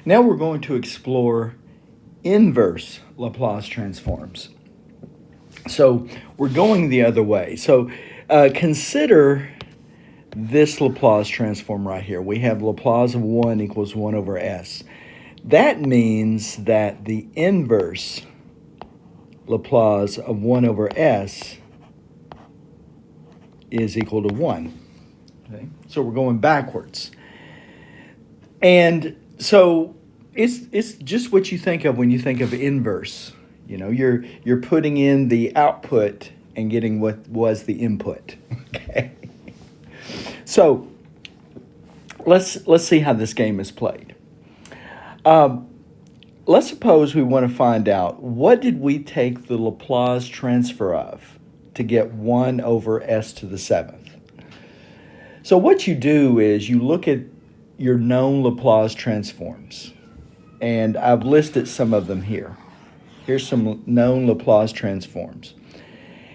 Now we're going to explore inverse Laplace transforms. So we're going the other way. So consider this Laplace transform right here. We have Laplace of 1 equals 1 over s. That means that the inverse Laplace of 1 over s is equal to 1. Okay? So we're going backwards. And so it's just what you think of when you think of inverse. You know, you're putting in the output and getting what was the input. Okay. So let's see how this game is played. Let's suppose we want to find out what did we take the Laplace transfer of to get 1 over s to the 7th. So what you do is you look at your known Laplace transforms, and I've listed some of them here. Here's some known Laplace transforms.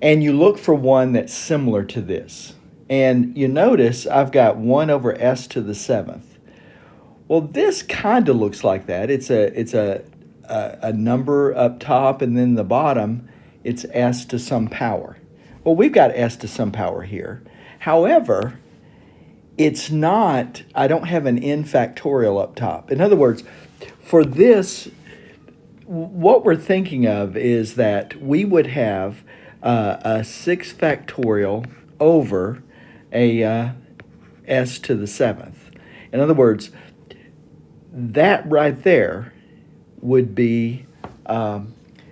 And you look for one that's similar to this. And you notice I've got 1 over s to the 7th. Well, this kind of looks like that. It's a number up top, and then the bottom, it's s to some power. Well, we've got s to some power here. However, it's not, I don't have an n factorial up top. In other words, for this, what we're thinking of is that we would have a 6 factorial over a s to the 7th. In other words, that right there would be,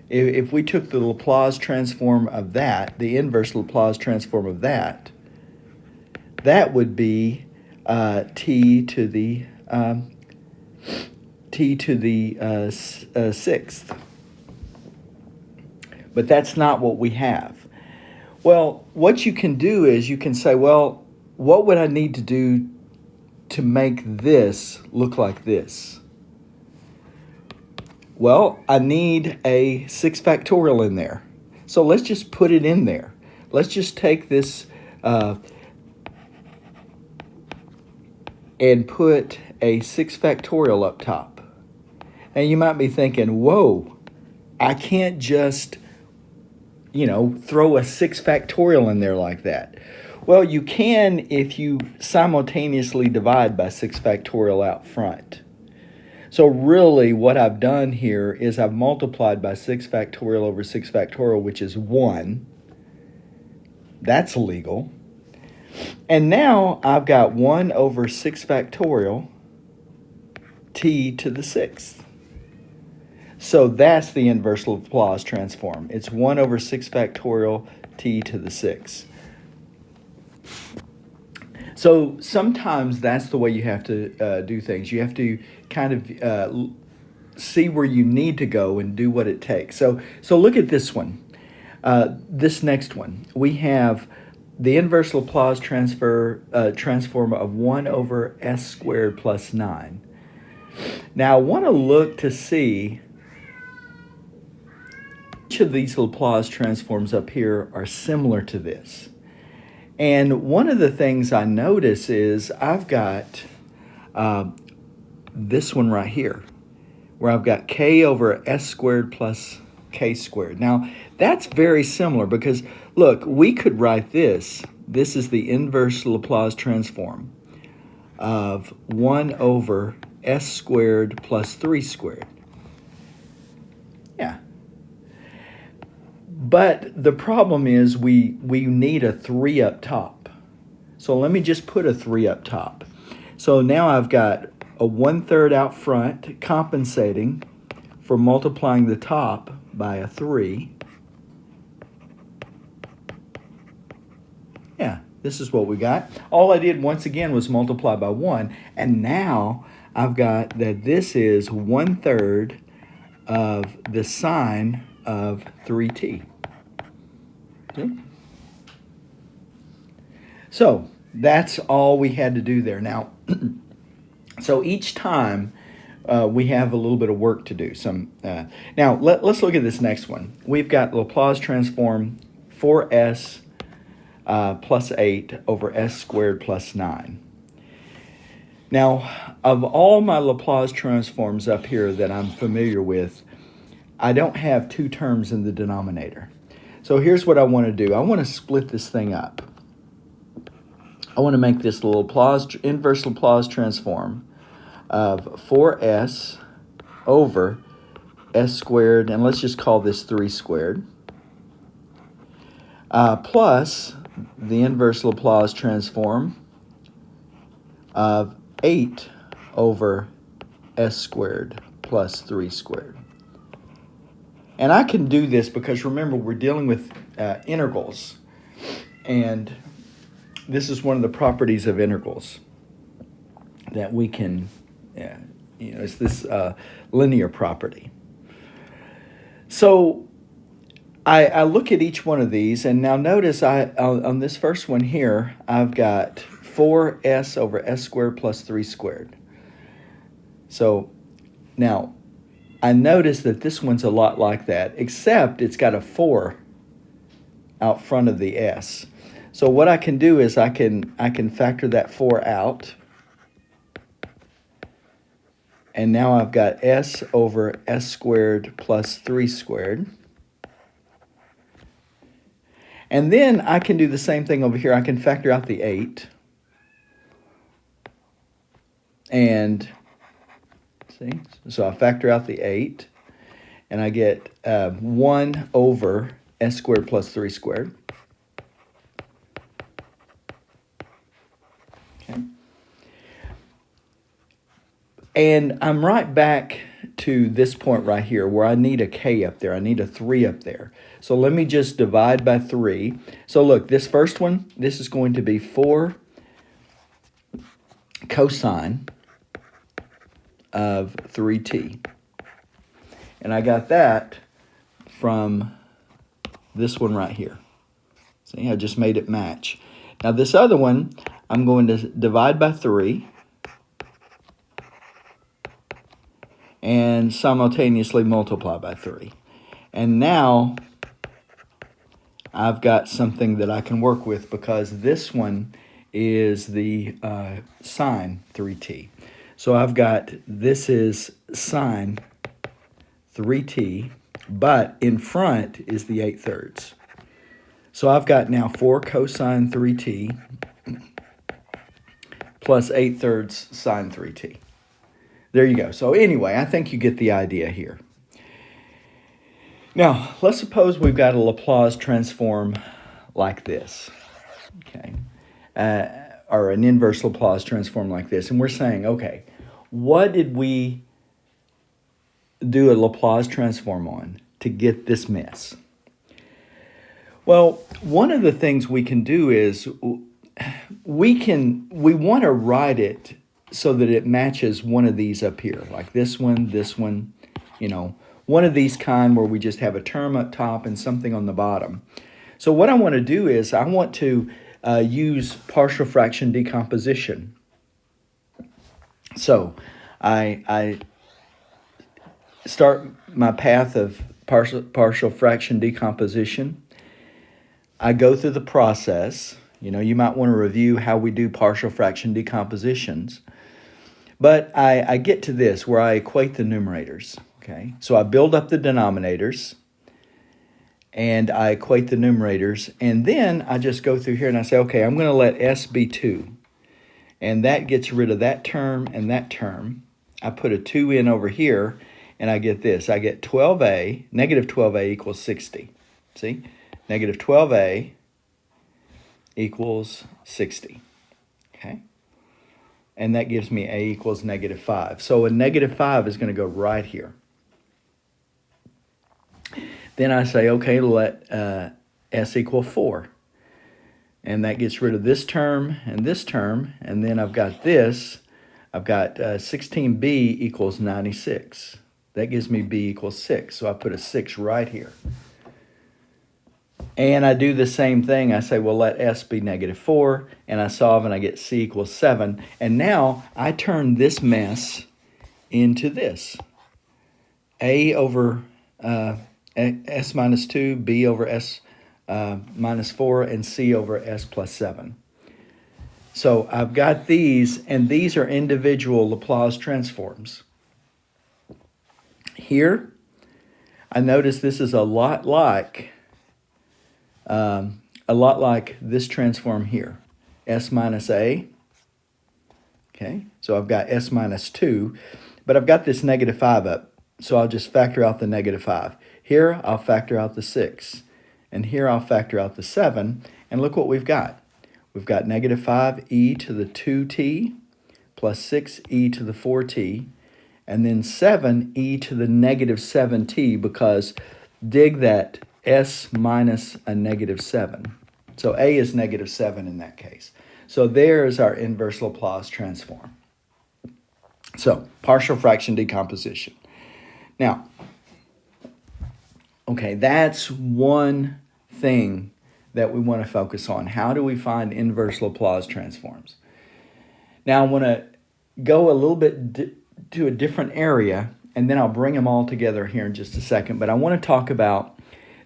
if we took the Laplace transform of that, the inverse Laplace transform of that, that would be t to the 6th. But that's not what we have. Well, what you can do is you can say, well, what would I need to do to make this look like this? Well, I need a 6 factorial in there. So let's just put it in there. Let's just take this and put a 6 factorial up top. And you might be thinking, whoa, I can't just, throw a 6 factorial in there like that. Well, you can if you simultaneously divide by 6 factorial out front. So really what I've done here is I've multiplied by 6 factorial over 6 factorial, which is 1. That's legal. And now I've got 1 over 6 factorial t to the 6th. So that's the inverse Laplace transform. It's 1 over 6 factorial t to the 6th. So sometimes that's the way you have to do things. You have to kind of see where you need to go and do what it takes. So look at this one. This next one. We have the inverse Laplace transform of 1 over s squared plus 9. Now I want to look to see which of these Laplace transforms up here are similar to this. And one of the things I notice is I've got this one right here, where I've got k over s squared plus k squared. Now, that's very similar because, look, we could write this. This is the inverse Laplace transform of 1 over s squared plus 3 squared. Yeah. But the problem is we need a 3 up top. So let me just put a 3 up top. So now I've got a 1/3 out front compensating for multiplying the top by a 3. Yeah, this is what we got. All I did once again was multiply by 1. And now I've got that this is 1/3 of the sine of 3t. Okay. So that's all we had to do there. Now, so each time we have a little bit of work to do. Now let's look at this next one. We've got Laplace transform 4s plus 8 over s squared plus 9. Now, of all my Laplace transforms up here that I'm familiar with, I don't have two terms in the denominator. So here's what I want to do. I want to split this thing up. I want to make this inverse Laplace transform of 4s over s squared, and let's just call this 3 squared, plus the inverse Laplace transform of 8 over s squared plus 3 squared. And I can do this because, remember, we're dealing with integrals. And this is one of the properties of integrals that we can, it's this linear property. So I look at each one of these, and now notice on this first one here, I've got 4s over s squared plus 3 squared. So now I notice that this one's a lot like that, except it's got a 4 out front of the s. So what I can do is I can factor that 4 out. And now I've got s over s squared plus 3 squared. And then I can do the same thing over here. I can factor out the 8. And see, so I factor out the 8. And I get 1 over s squared plus 3 squared. Okay. And I'm right back to this point right here where I need a k up there. I need a 3 up there. So let me just divide by 3. So look, this first one, this is going to be 4 cosine of 3t. And I got that from this one right here. See, I just made it match. Now this other one, I'm going to divide by 3 and simultaneously multiply by 3. And now I've got something that I can work with because this one is the sine 3t. So I've got, this is sine 3t, but in front is the 8/3. So I've got now 4 cosine 3t plus 8/3 sine 3t. There you go. So anyway, I think you get the idea here. Now, let's suppose we've got a Laplace transform like this, okay, or an inverse Laplace transform like this, and we're saying, okay, what did we do a Laplace transform on to get this mess? Well, one of the things we can do is we want to write it so that it matches one of these up here, like this one, you know, one of these kind where we just have a term up top and something on the bottom. So what I want to do is I want to use partial fraction decomposition. So I start my path of partial fraction decomposition. I go through the process. You know, you might want to review how we do partial fraction decompositions. But I get to this where I equate the numerators. Okay, so I build up the denominators and I equate the numerators, and then I just go through here and I say, okay, I'm going to let s be 2. And that gets rid of that term and that term. I put a 2 in over here and I get this. I get 12a, negative 12a equals 60. See? Negative 12a equals 60. Okay? And that gives me a equals negative 5. So a negative 5 is going to go right here. Then I say, okay, let s equal 4. And that gets rid of this term, and then I've got this. I've got 16b equals 96. That gives me b equals 6, so I put a 6 right here. And I do the same thing. I say, well, let s be negative 4, and I solve, and I get c equals 7. And now I turn this mess into this. A over s minus 2, b over s minus 4, and c over s plus 7. So I've got these, and these are individual Laplace transforms. Here, I notice this is a lot like this transform here, s minus a. Okay, so I've got s minus 2, but I've got this negative 5 up, so I'll just factor out the negative 5. Here, I'll factor out the 6, and here I'll factor out the 7, and look what we've got. We've got negative 5e to the 2t plus 6e to the 4t, and then 7e to the negative 7t, because dig that s minus a negative 7. So a is negative 7 in that case. So there is our inverse Laplace transform. So partial fraction decomposition. Now, okay, that's one thing that we want to focus on. How do we find inverse Laplace transforms? Now I want to go a little bit to a different area, and then I'll bring them all together here in just a second. But I want to talk about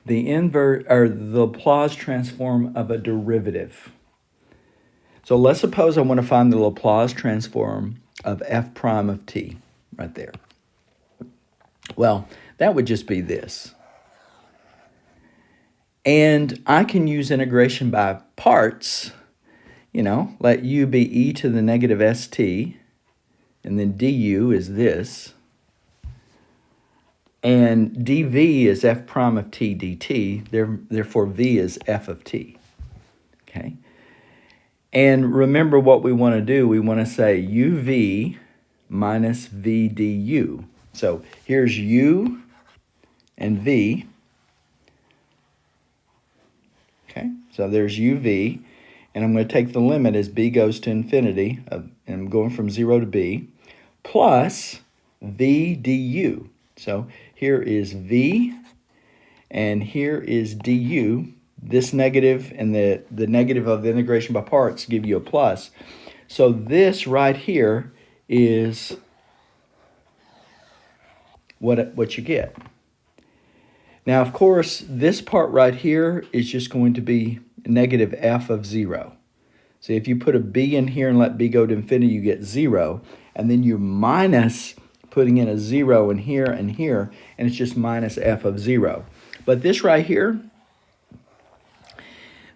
the the Laplace transform of a derivative. So let's suppose I want to find the Laplace transform of f prime of t, right there. Well, that would just be this. And I can use integration by parts, let u be e to the negative st, and then du is this, and dv is f prime of t dt, therefore v is f of t, okay? And remember what we want to do. We want to say uv minus v du. So here's u and v. Okay, so there's uv. And I'm going to take the limit as b goes to infinity, and I'm going from 0 to b, plus v du. So here is v, and here is du. This negative and the negative of the integration by parts give you a plus. So this right here is what you get. Now, of course, this part right here is just going to be negative f of 0. So if you put a b in here and let b go to infinity, you get 0. And then you minus putting in a 0 in here and here, and it's just minus f of 0. But this right here,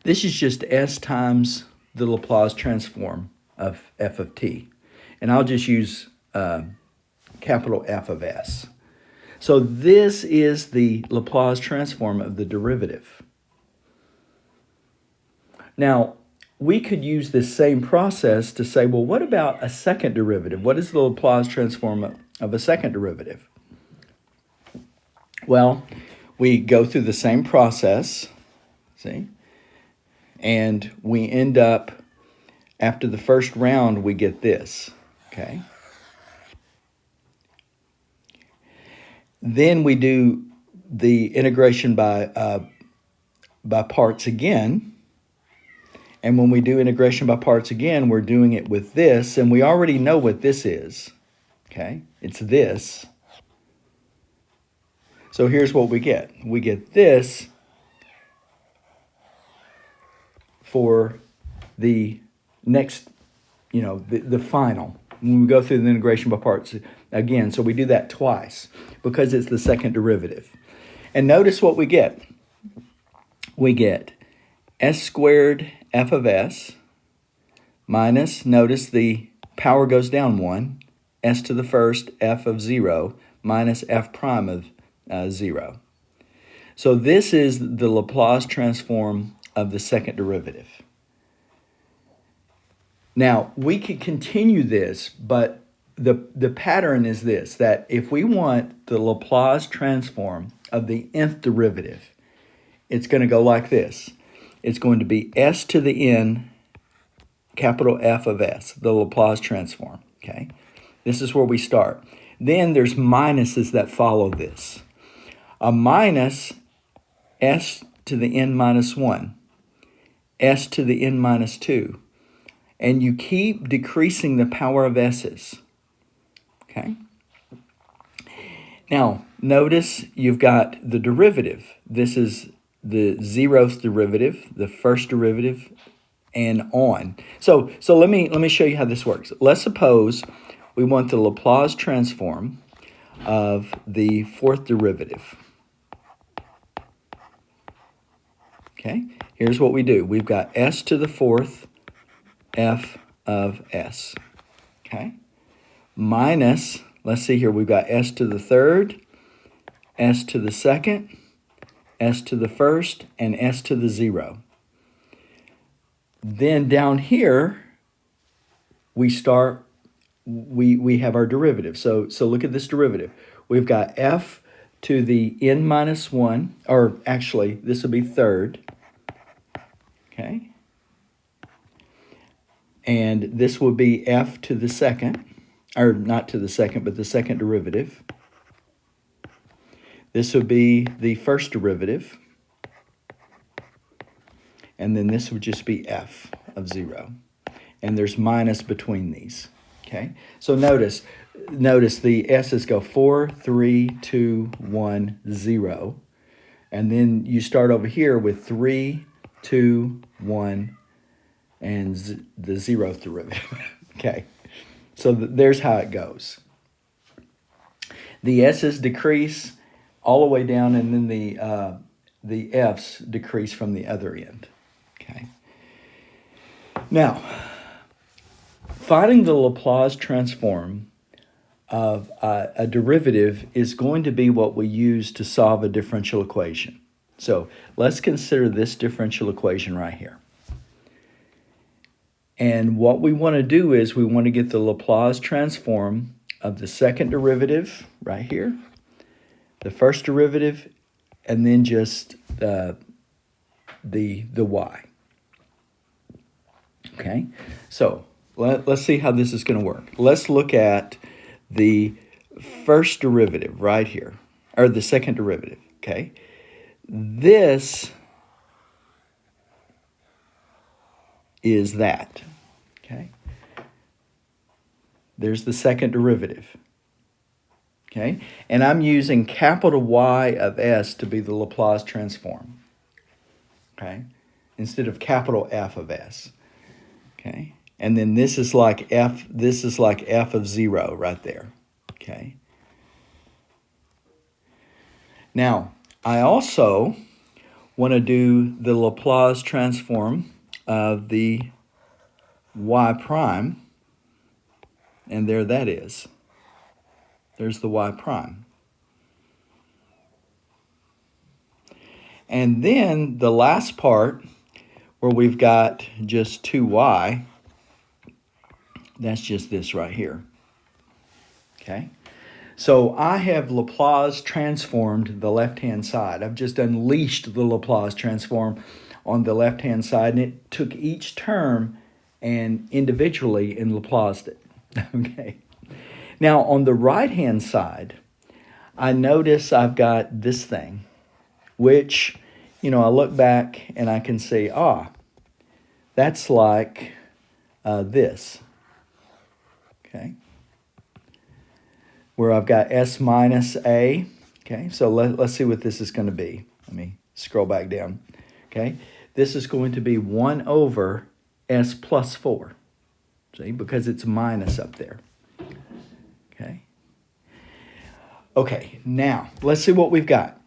this is just s times the Laplace transform of f of t. And I'll just use capital F of s. So this is the Laplace transform of the derivative. Now, we could use this same process to say, well, what about a second derivative? What is the Laplace transform of a second derivative? Well, we go through the same process, see? And we end up, after the first round, we get this, okay? Then we do the integration by parts again. And when we do integration by parts again, we're doing it with this, and we already know what this is, okay? It's this. So here's what we get. We get this for the next, the final. When we go through the integration by parts again, so we do that twice because it's the second derivative. And notice what we get. We get s squared f of s minus, notice the power goes down 1, s to the first f of 0 minus f prime of 0. So this is the Laplace transform of the second derivative. Now, we could continue this, but the pattern is this, that if we want the Laplace transform of the nth derivative, it's going to go like this. It's going to be s to the n, capital F of s, the Laplace transform, okay? This is where we start. Then there's minuses that follow this. A minus s to the n minus 1, s to the n minus 2, and you keep decreasing the power of s's, okay? Now, notice you've got the derivative. This is the 0th derivative, the first derivative, and on. So let me show you how this works. Let's suppose we want the Laplace transform of the fourth derivative. Okay, here's what we do. We've got s to the fourth f of s. Okay, minus, let's see here, we've got s to the third, s to the second, s to the first, and s to the 0. Then down here, we have our derivative. So look at this derivative. We've got f to the n minus 1, or actually, this would be third. Okay. And this would be f to the second, or not to the second, but the second derivative. This would be the first derivative. And then this would just be f of 0. And there's minus between these. Okay? So notice the s's go 4, 3, 2, 1, 0. And then you start over here with 3, 2, 1, and the 0th derivative. Okay? So there's how it goes. The s's decrease all the way down, and then the f's decrease from the other end. Okay. Now, finding the Laplace transform of a derivative is going to be what we use to solve a differential equation. So let's consider this differential equation right here. And what we want to do is we want to get the Laplace transform of the second derivative right here, the first derivative, and then just the y. Okay, so let's see how this is going to work. Let's look at the first derivative right here, or the second derivative, okay? This is that, okay? There's the second derivative, okay? And I'm using capital Y of S to be the Laplace transform, okay? Instead of capital F of S. Okay, and then this is like f of 0 right there. Okay. Now, I also want to do the Laplace transform of the y prime, and there that is. There's the y prime. And then the last part, where we've got just 2y, that's just this right here. Okay? So I have Laplace transformed the left-hand side. I've just unleashed the Laplace transform on the left-hand side, and it took each term and individually and Laplaced it. Okay? Now, on the right-hand side, I notice I've got this thing, which, I look back and I can say, that's like this, okay? Where I've got s minus a, okay? So let's see what this is going to be. Let me scroll back down, okay? This is going to be 1 over s plus 4, see? Because it's minus up there, okay? Okay, now let's see what we've got.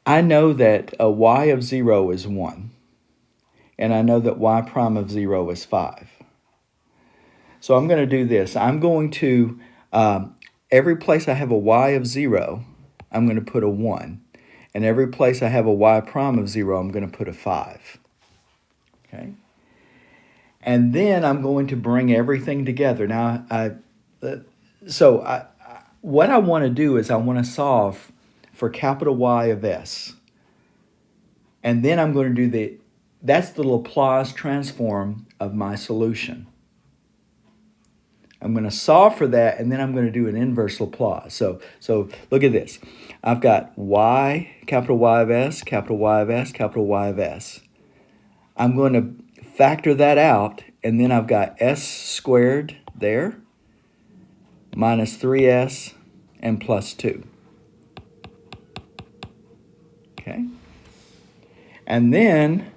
I know that a y of 0 is 1. And I know that y prime of 0 is 5. So I'm going to do this. I'm going to, every place I have a y of 0, I'm going to put a 1. And every place I have a y prime of 0, I'm going to put a 5. Okay? And then I'm going to bring everything together. Now, what I want to do is I want to solve for capital Y of S. And then I'm going to do that's the Laplace transform of my solution. I'm going to solve for that, and then I'm going to do an inverse Laplace. So look at this. I've got y, capital Y of S, capital Y of S, capital Y of S. I'm going to factor that out, and then I've got s squared there, minus 3s, and plus 2. Okay? And then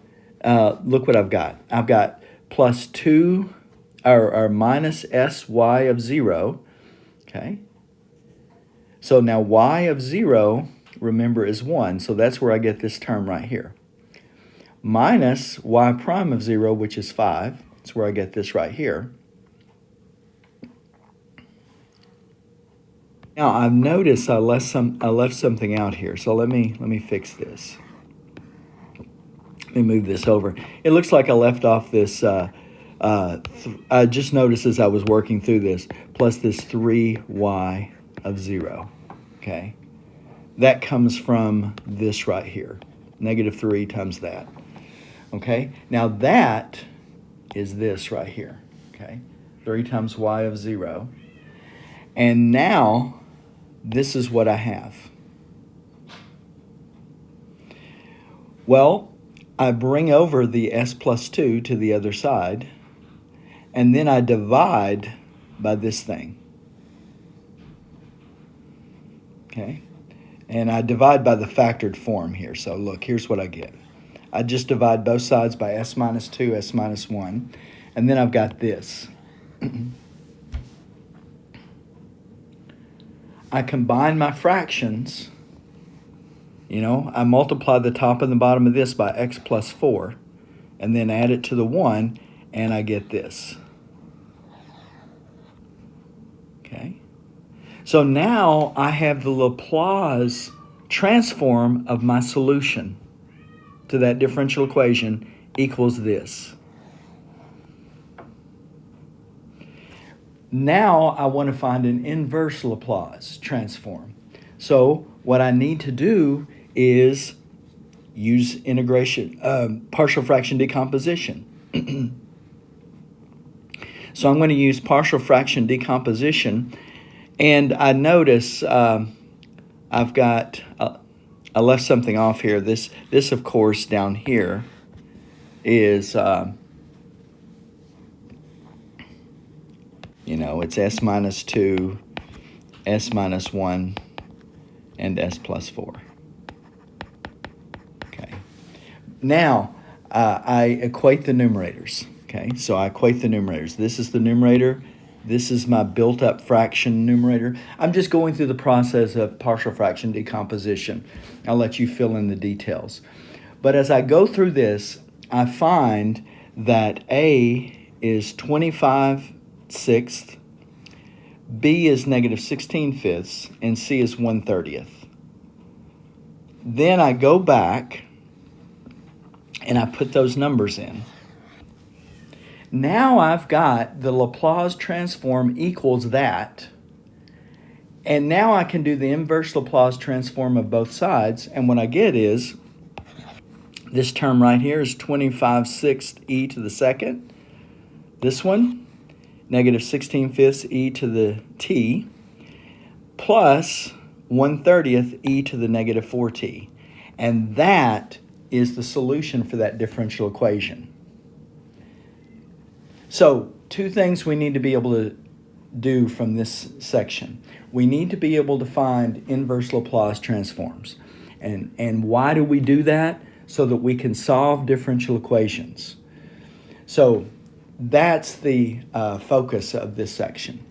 look what I've got. I've got plus 2 or minus sy of 0. Okay. So now y of 0, remember, is 1. So that's where I get this term right here. Minus y prime of 0, which is 5. That's where I get this right here. Now I've noticed I left something out here. So let me fix this. Let me move this over. It looks like I left off this. I just noticed as I was working through this, plus this 3y of 0. Okay, that comes from this right here, negative 3 times that. Okay, now that is this right here. Okay, 3 times y of 0. And now this is what I have. Well, I bring over the s plus 2 to the other side, and then I divide by this thing. Okay, and I divide by the factored form here. So look, here's what I get. I just divide both sides by s minus 2, s minus 1, and then I've got this. I combine my fractions. I multiply the top and the bottom of this by x plus 4, and then add it to the 1, and I get this. Okay. So now I have the Laplace transform of my solution to that differential equation equals this. Now I want to find an inverse Laplace transform. So what I need to do is use integration, partial fraction decomposition. So I'm going to use partial fraction decomposition, and I notice I've got, I left something off here. This of course down here is, it's s minus 2, s minus 1, and s plus 4. Okay. Now, I equate the numerators. Okay, so I equate the numerators. This is the numerator. This is my built-up fraction numerator. I'm just going through the process of partial fraction decomposition. I'll let you fill in the details. But as I go through this, I find that A is 25/6, B is negative 16/5, and C is 1/30. Then I go back and I put those numbers in. Now I've got the Laplace transform equals that. And now I can do the inverse Laplace transform of both sides. And what I get is this term right here is 25/6 e to the second. This one, negative 16/5 e to the t, plus 1/30 e to the negative 4t. And that is the solution for that differential equation. So, two things we need to be able to do from this section. We need to be able to find inverse Laplace transforms. And why do we do that? So that we can solve differential equations. So, that's the focus of this section.